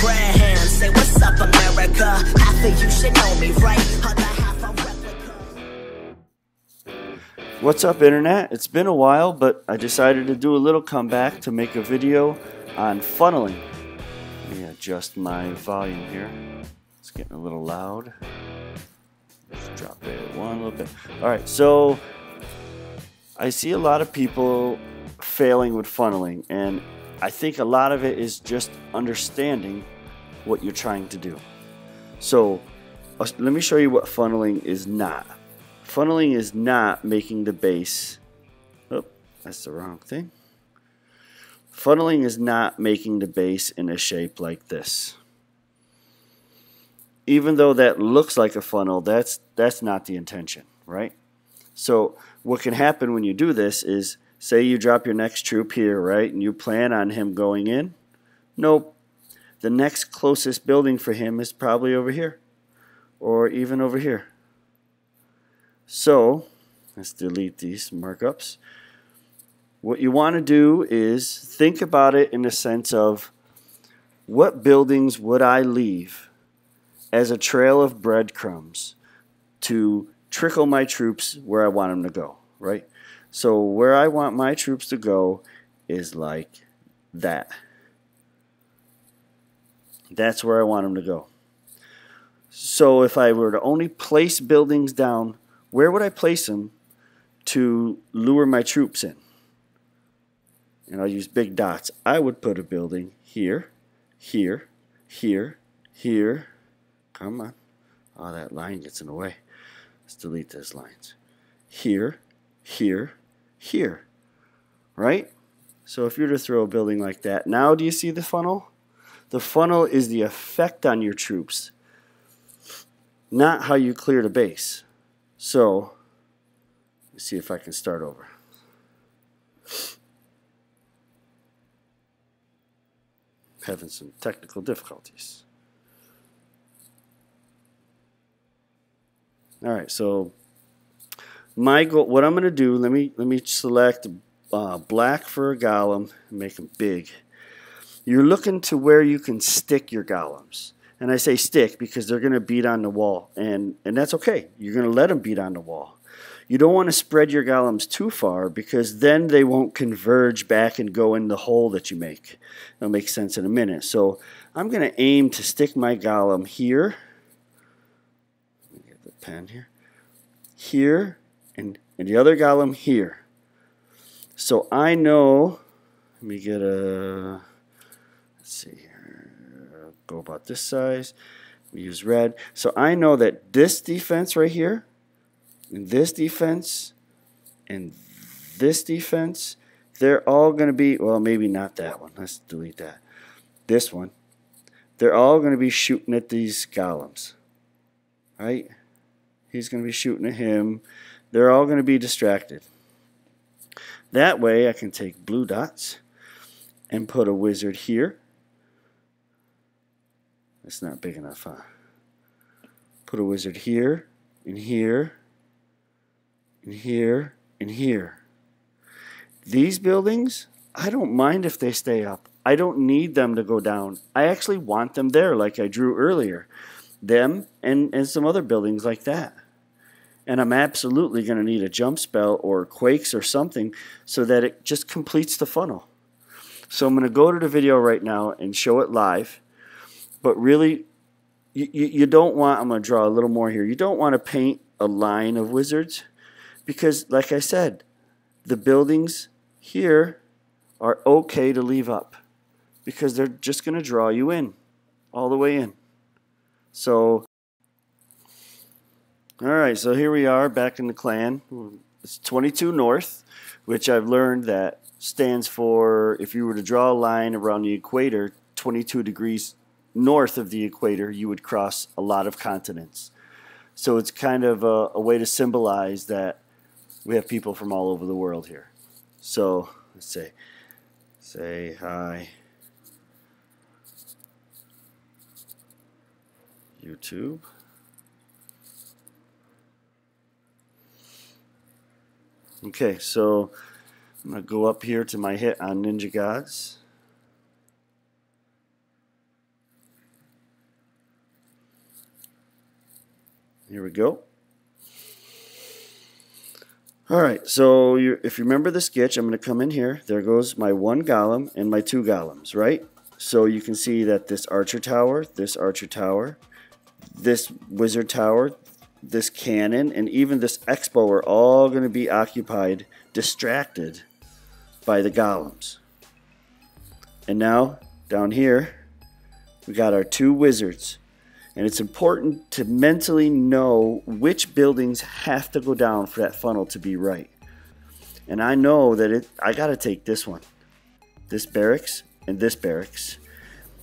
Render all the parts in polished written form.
grand. Say what's up, America. Half of you should know me, right? Other half a replica. What's up, Internet? It's been a while, but I decided to do a little comeback to make a video on funneling. Let me adjust my volume here. It's getting a little loud. Let's drop it one a little bit. Alright, so I see a lot of people failing with funneling, and I think a lot of it is just understanding what you're trying to do. So let me show you what funneling is not. Funneling is not making the base, oh, that's the wrong thing. Funneling is not making the base in a shape like this. Even though that looks like a funnel, that's not the intention, right? So what can happen when you do this is, say you drop your next troop here, right, and you plan on him going in. Nope. The next closest building for him is probably over here, or even over here. So let's delete these markups. What you want to do is think about it in the sense of, what buildings would I leave as a trail of breadcrumbs to trickle my troops where I want them to go, right? So where I want my troops to go is like that. That's where I want them to go. So if I were to only place buildings down, where would I place them to lure my troops in? And I'll use big dots. I would put a building here, here, here, here. Come on. Oh, that line gets in the way. Let's delete those lines. Here, here, here. Right? So if you were to throw a building like that, now do you see the funnel? The funnel is the effect on your troops, not how you clear the base. So let's see if I can start over. Having some technical difficulties. All right, so my goal, what I'm going to do, let me select black for a golem and make them big. You're looking to where you can stick your golems. And I say stick because they're going to beat on the wall, and that's okay. You're going to let them beat on the wall. You don't want to spread your golems too far, because then they won't converge back and go in the hole that you make. It'll make sense in a minute. So I'm going to aim to stick my golem here. Let me get the pen here. Here, and the other golem here. So I know, let me get a, let's see here. Go about this size. We use red. So I know that this defense right here, and this defense, and this defense, they're all going to be, well, maybe not that one. Let's delete that. This one. They're all going to be shooting at these golems. Right? He's going to be shooting at him. They're all going to be distracted. That way I can take blue dots and put a wizard here. It's not big enough, huh? Put a wizard here, and here, and here, and here. These buildings, I don't mind if they stay up. I don't need them to go down. I actually want them there, like I drew earlier. Them and some other buildings like that. And I'm absolutely going to need a jump spell or quakes or something so that it just completes the funnel. So I'm going to go to the video right now and show it live. But really, you don't want, I'm going to draw a little more here, you don't want to paint a line of wizards, because like I said, the buildings here are okay to leave up because they're just going to draw you in, all the way in. So, alright, so here we are back in the clan. It's 22 north, which I've learned that stands for, if you were to draw a line around the equator, 22 degrees north of the equator, you would cross a lot of continents. So it's kind of a way to symbolize that we have people from all over the world here. So let's say hi, YouTube. Okay, so I'm going to go up here to my hit on Ninja Gods. Here we go. Alright, so if you remember the sketch, I'm going to come in here. There goes my 1 golem and my 2 golems, right? So you can see that this archer tower, this wizard tower, this cannon, and even this expo are all going to be occupied, distracted by the golems. And now, down here, we got our 2 wizards. And it's important to mentally know which buildings have to go down for that funnel to be right. And I know that I got to take this one, this barracks, and this barracks.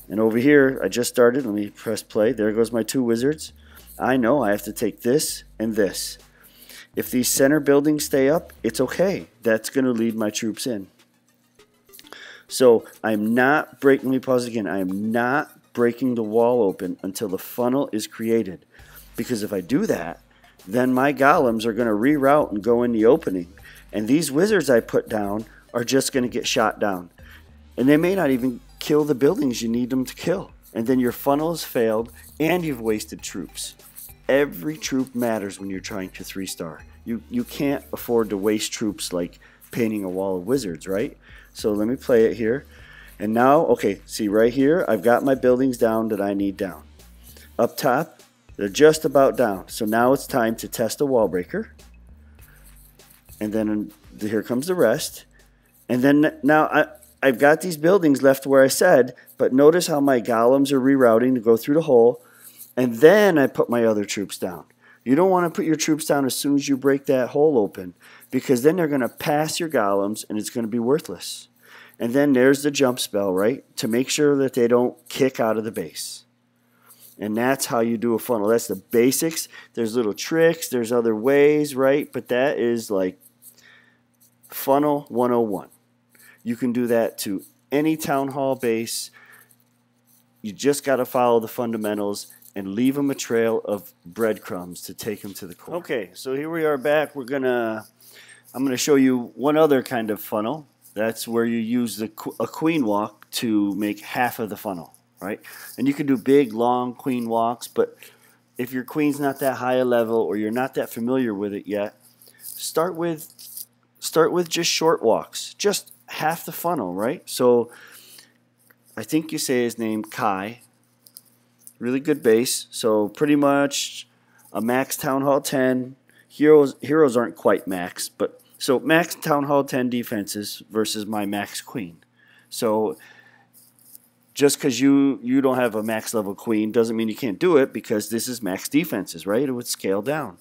And over here, I just started. Let me press play. There goes my 2 wizards. I know I have to take this and this. If these center buildings stay up, it's okay. That's going to lead my troops in. So I'm not breaking, let me pause again. I am not breaking the wall open until the funnel is created. Because if I do that, then my golems are going to reroute and go in the opening. And these wizards I put down are just going to get shot down. And they may not even kill the buildings you need them to kill. And then your funnel has failed and you've wasted troops. Every troop matters when you're trying to 3-star. You can't afford to waste troops like painting a wall of wizards, right? So let me play it here. And now, okay, see right here, I've got my buildings down that I need down. Up top, they're just about down. So now it's time to test a wall breaker. And then here comes the rest. And then now I've got these buildings left where I said, but notice how my golems are rerouting to go through the hole. And then I put my other troops down. You don't want to put your troops down as soon as you break that hole open, because then they're going to pass your golems and it's going to be worthless. And then there's the jump spell, right? To make sure that they don't kick out of the base. And that's how you do a funnel. That's the basics. There's little tricks. There's other ways, right? But that is like funnel 101. You can do that to any town hall base. You just got to follow the fundamentals and leave them a trail of breadcrumbs to take them to the core. Okay, so here we are back. I'm gonna show you one other kind of funnel. That's where you use a queen walk to make half of the funnel, right? And you can do big, long queen walks, but if your queen's not that high a level or you're not that familiar with it yet, start with just short walks, just half the funnel, right? So I think you say his name, Kai. Really good base. So pretty much a max Town Hall 10. Heroes aren't quite max, but so max Town Hall 10 defenses versus my max queen. So just because you don't have a max level queen doesn't mean you can't do it, because this is max defenses, right? It would scale down.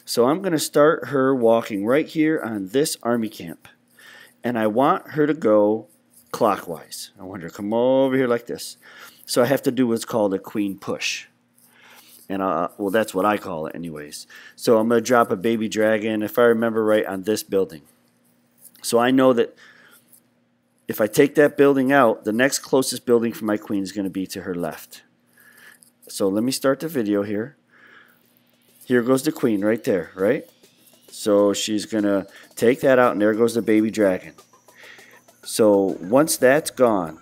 So I'm going to start her walking right here on this army camp. And I want her to go clockwise. I want her to come over here like this. So I have to do what's called a queen push. And well, that's what I call it anyways. So I'm going to drop a baby dragon, if I remember right, on this building. So I know that if I take that building out, the next closest building for my queen is going to be to her left. So let me start the video here. Here goes the queen right there, right? So she's going to take that out, and there goes the baby dragon. So once that's gone,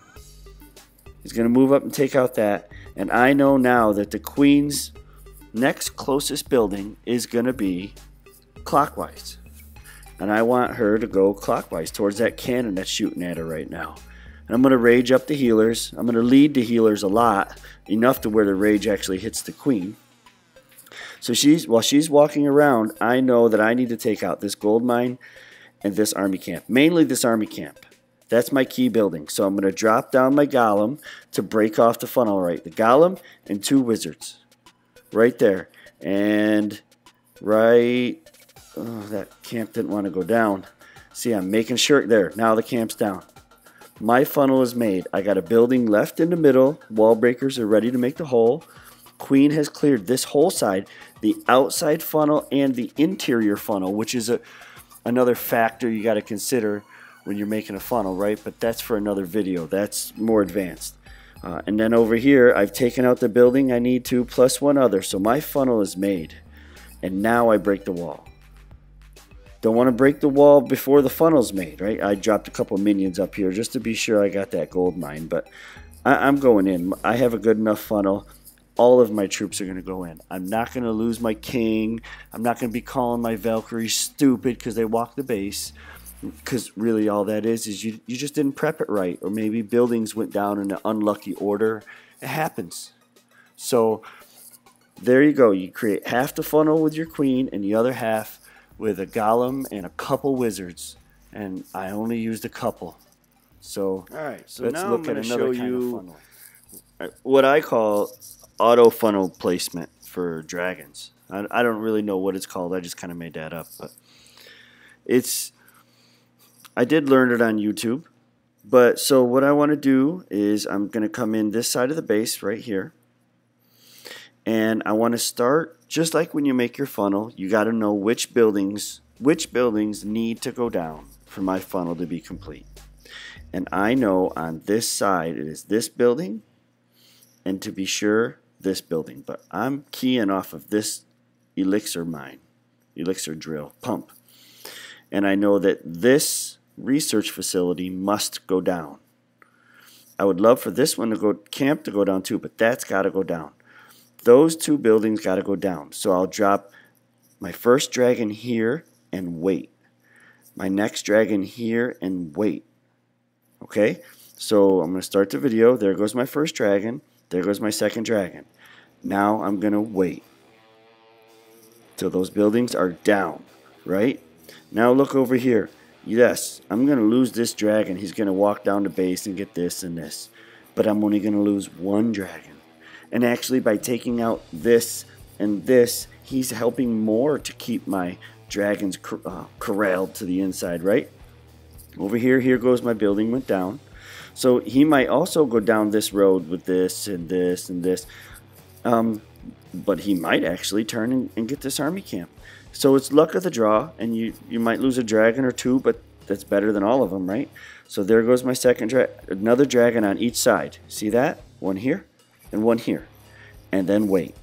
he's going to move up and take out that. And I know now that the queen's next closest building is going to be clockwise. And I want her to go clockwise towards that cannon that's shooting at her right now. And I'm going to rage up the healers. I'm going to lead the healers a lot, enough to where the rage actually hits the queen. So while she's walking around, I know that I need to take out this gold mine and this army camp. Mainly this army camp. That's my key building. So I'm going to drop down my golem to break off the funnel, right? The golem and 2 wizards. Right there. And right... Oh, that camp didn't want to go down. See, I'm making sure... There, now the camp's down. My funnel is made. I got a building left in the middle. Wall breakers are ready to make the hole. Queen has cleared this whole side. The outside funnel and the interior funnel, which is another factor you got to consider when you're making a funnel, right? But that's for another video. That's more advanced. And then over here, I've taken out the building I need to, plus 1 other. So my funnel is made. And now I break the wall. Don't want to break the wall before the funnel's made, right? I dropped a couple minions up here just to be sure I got that gold mine. But I'm going in. I have a good enough funnel. all of my troops are going to go in. I'm not going to lose my king. I'm not going to be calling my Valkyries stupid because they walk the base. Because really all that is you just didn't prep it right. Or maybe buildings went down in an unlucky order. It happens. So there you go. You create half the funnel with your queen and the other half with a golem and a couple wizards. And I only used a couple. So all right, so let's now look I'm going at to another show kind of you funnel. What I call auto funnel placement for dragons. I don't really know what it's called. I just kind of made that up. But I did learn it on YouTube. But so what I want to do is I'm going to come in this side of the base right here. And I want to start just like when you make your funnel. You got to know which buildings need to go down for my funnel to be complete. And I know on this side it is this building, and to be sure, this building. But I'm keying off of this elixir mine, elixir drill, pump. And I know that this research facility must go down. I would love for this one to go, camp to go down too, but that's got to go down. Those two buildings got to go down. So I'll drop my first dragon here and wait. My next dragon here and wait. Okay? So I'm going to start the video. There goes my first dragon. There goes my second dragon. Now I'm going to wait till those buildings are down, right? Now look over here. Yes, I'm going to lose this dragon. He's going to walk down the base and get this and this. But I'm only going to lose one dragon. And actually, by taking out this and this, he's helping more to keep my dragons corralled to the inside, right? Over here, here goes my building, went down. So he might also go down this road with this and this and this. But he might actually turn and get this army camp. So it's luck of the draw, and you might lose a dragon or two, but that's better than all of them, right? So there goes my second another dragon on each side. See that? One here and one here. And then wait.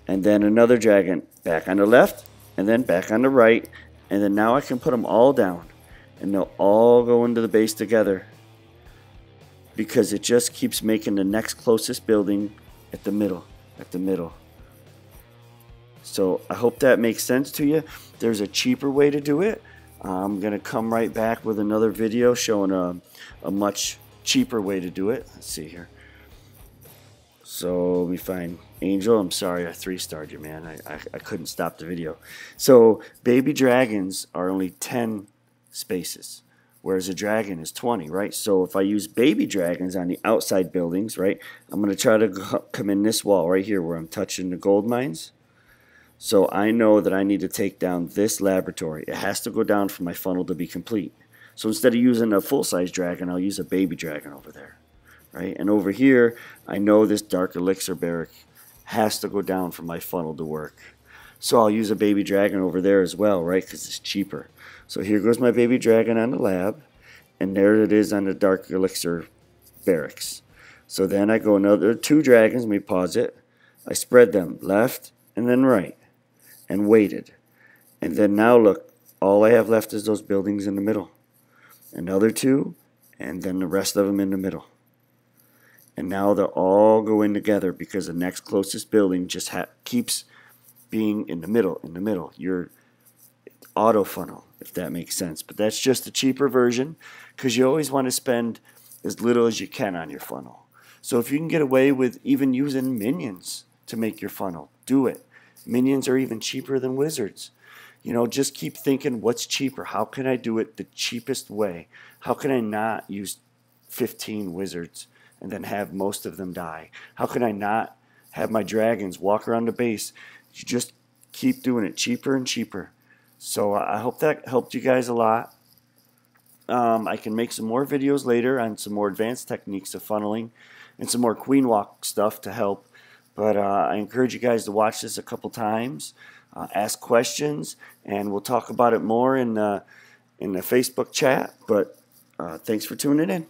And then another dragon back on the left and then back on the right. And then now I can put them all down. And they'll all go into the base together. Because it just keeps making the next closest building at the middle. At the middle. So I hope that makes sense to you. There's a cheaper way to do it. I'm going to come right back with another video showing a much cheaper way to do it. Let's see here. So let me find Angel. I'm sorry I 3-starred you, man. I couldn't stop the video. So baby dragons are only 10 spaces, whereas a dragon is 20, right? So if I use baby dragons on the outside buildings, right, I'm going to try to come in this wall right here where I'm touching the gold mines. So I know that I need to take down this laboratory. It has to go down for my funnel to be complete. So instead of using a full-size dragon, I'll use a baby dragon over there. Right? And over here, I know this dark elixir barrack has to go down for my funnel to work. So I'll use a baby dragon over there as well, right? Because it's cheaper. So here goes my baby dragon on the lab. And there it is on the dark elixir barracks. So then I go another 2 dragons. Let me pause it. I spread them left and then right. And waited. And then now look, all I have left is those buildings in the middle. Another 2, and then the rest of them in the middle. And now they'll all go in together because the next closest building just keeps being in the middle. Your auto funnel, if that makes sense. But that's just a cheaper version because you always want to spend as little as you can on your funnel. So if you can get away with even using minions to make your funnel, do it. Minions are even cheaper than wizards. You know, just keep thinking what's cheaper. How can I do it the cheapest way? How can I not use 15 wizards and then have most of them die? How can I not have my dragons walk around the base? You just keep doing it cheaper and cheaper. So I hope that helped you guys a lot. I can make some more videos later on some more advanced techniques of funneling and some more queen walk stuff to help. But I encourage you guys to watch this a couple times, ask questions, and we'll talk about it more in the Facebook chat. But thanks for tuning in.